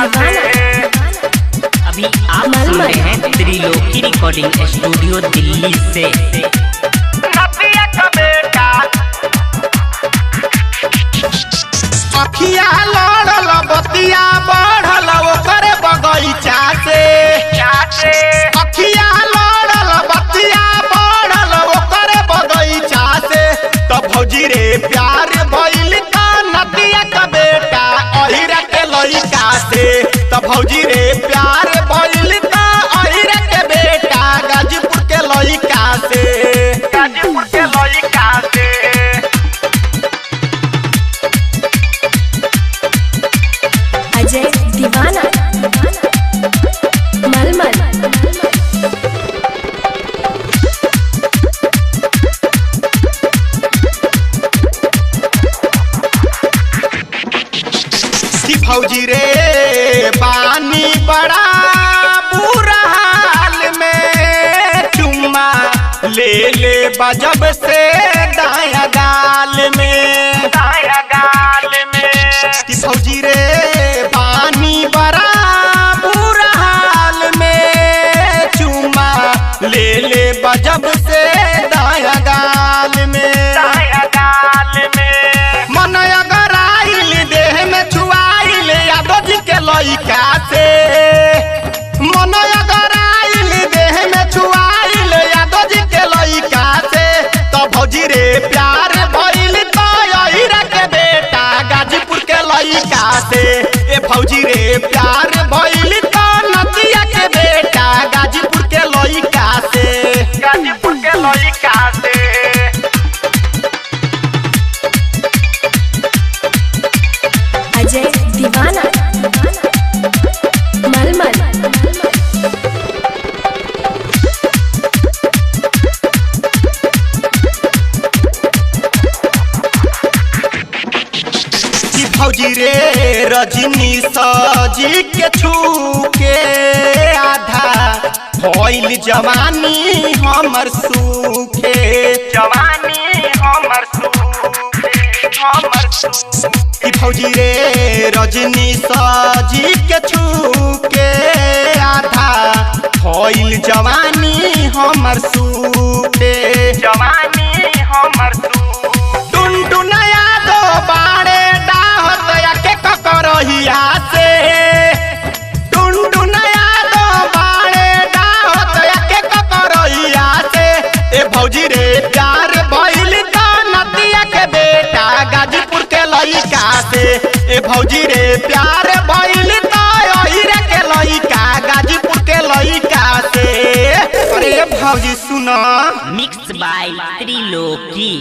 अभी आप सुन रहे हैं त्रिलोकी रिकॉर्डिंग स्टूडियो दिल्ली से। अखिया लड़ल बतिया बढ़ल ओकर बगीचा से, अखिया लड़ल बतिया बढ़ल ओकर बगीचा से। तो भौजी रे प्यार भइल का नदिया का बेटा अहिरा के लइका से। तो भौजी रे प्यार भइल का अहिरा के बेटा गाजीपुर के लइका से, गाजीपुर के लइका से। अजय दीवाना मलमल। फौजी रे पानी बड़ा बुरा हाल में, चुम्मा ले ले बजब से दाया गाल में, दाया गाल में। फौजी रे पानी बड़ा बुरा हाल में, चुम्मा ले ले बजब से दाया गाल में, दाया गाल में। मन अगर आइल देह में छुआइल यादव जी के लइका से, मन अगर आइल देह में छुआइल यादव जी के लइका से। तो भौजी रे प्यार भइल तो अहिरा के बेटा गाजीपुर के लइका से। ए भौजी रे प्यार भइल तो नदिया के बेटा गाजीपुर के लइका से, गाजीपुर के लइका से। अजय दीवाना मलमल। फौजी रे रजनी सजी के छू के आधा भइल जवानी हमर सूखे, जवानी हमर सूखे, हमर सूखे। फौजी रे रजनी सजी के छू के आधा भइल जवानी हमर सूखे, जवानी हमर सूखे। टुनटुनया दो बाड़े करहिया से, टुनटुनया दो बाड़े डाहत के करहिया से। ए भौजी रे प्यार भइल तो नदिया के बेटा गाजीपुर के लइका से। ए भौजी रे प्यार भइल तो अहिरा के लइका गाजीपुर के लइका से। अरे भौजी सुना मिक्स बाय त्रिलोकी।